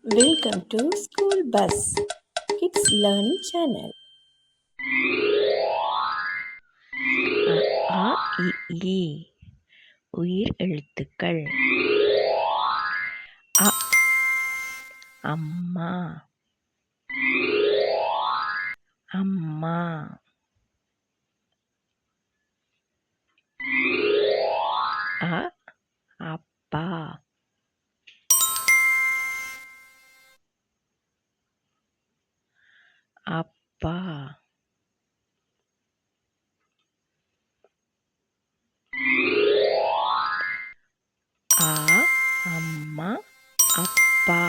Welcome to School Bus Kids Learning Channel. அ இ ஈ உயிர் எழுத்துக்கள். அ அம்மா அம்மா. அ அப்பா அப்பா. ஆ அம்மா அப்பா.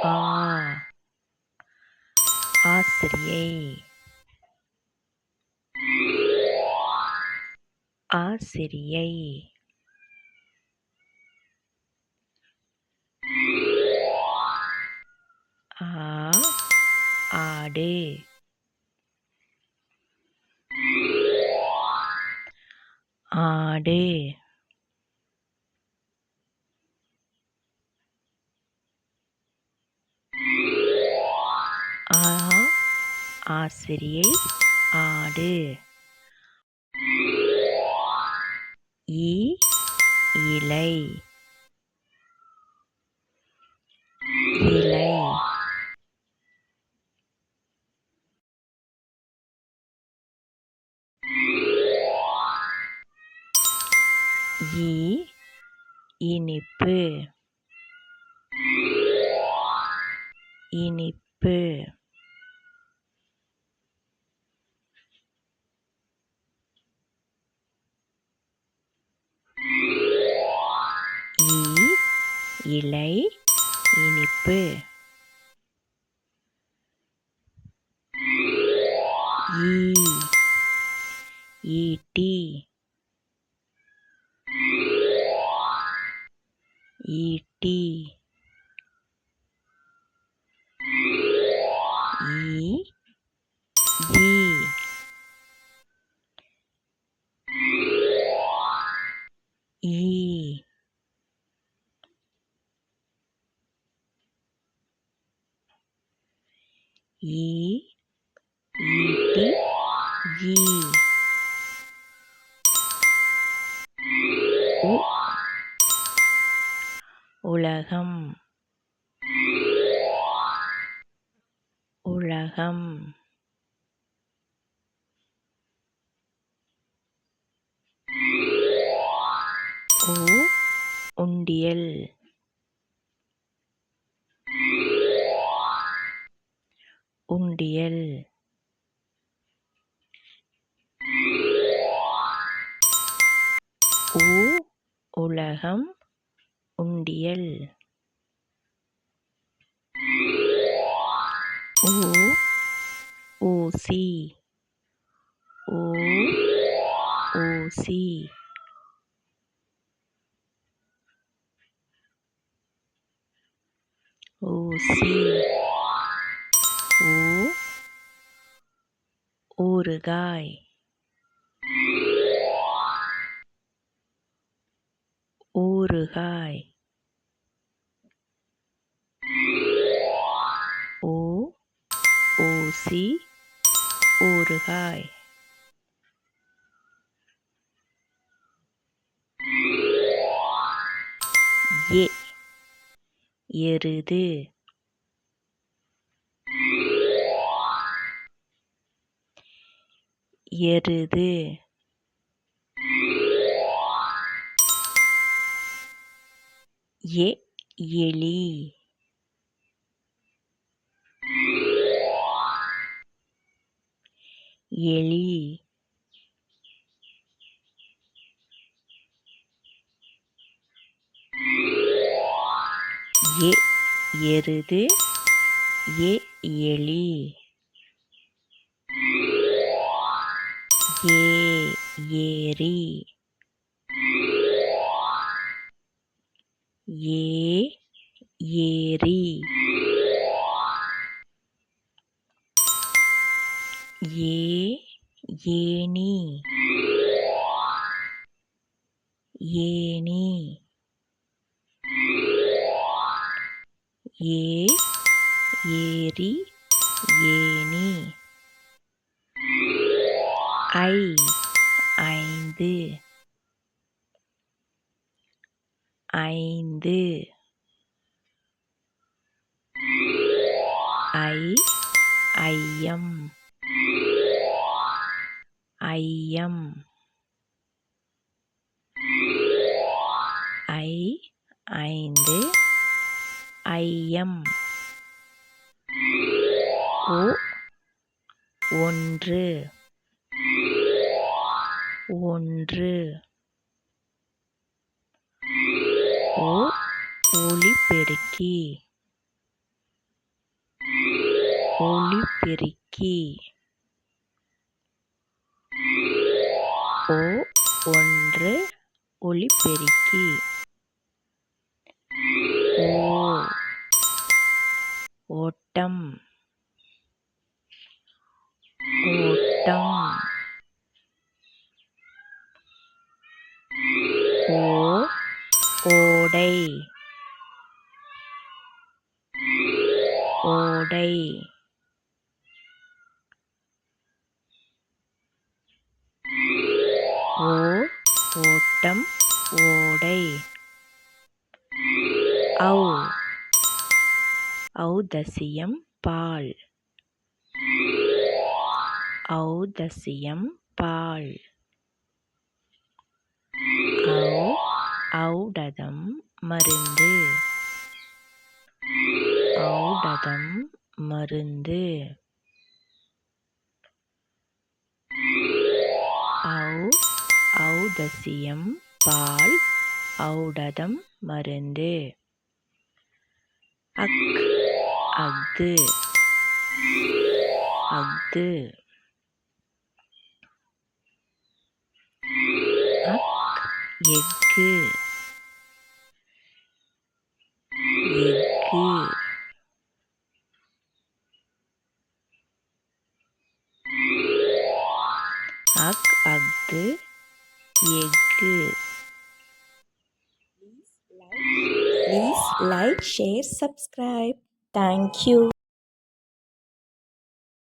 ஆ ஆசிரியை ஆசிரியை. ஆ ஆடு ஆடு. ஆ ஆசிரியை ஆடு. இ இலை இலை. இ இனிப்பு இனிப்பு. இ இலை இனிப்பு. ஈ ஈட்டி ஈட்டி. ஈ ஈ ஈ. ஈ ஈட்டி ஈ. உ உலகம் உலகம். உ உண்டியல் உண்டியல். உ உலகம் உண்டியல். ஊ ஊசி ஊ ஊசி. ஊசி. ஊ ஊறுகாய் ஊறுகாய். ஊ ஊசி ஊறுகாய். எ எருது எருது. எ எலி எலி. எ எருது எ எலி. ஏ ஏரி ஏ ஏரி. ஏ ஏணி ஏணி. ஏ ஏரி ஏணி. ஐ ஐந்து ஐந்து. ஐ ஐயம் ஐயம். ஐ ஐந்து ஐயம். ஓ ஒன்று ஒன்று. ஓ ஒலிபெருக்கி ஒலிபெருக்கி. ஓ ஒன்று ஒலிபெருக்கி. ஓ ஓட்டம் ஓட்டம். ஓ ஓடை ஓடை. ஓ ஓட்டம் ஓடை. ஔ ஔதசியம் பால் ஔதசியம் பால். ஔ ஔடதம் மருந்து ஔடதம் மருந்து. ஔ ஔதசியம் பால் ஔடதம் மருந்து. அக் அஃது அஃது. அக் எஃகு எஃகு. அக் அஃது எஃகு. Please like, share, subscribe. Thank you.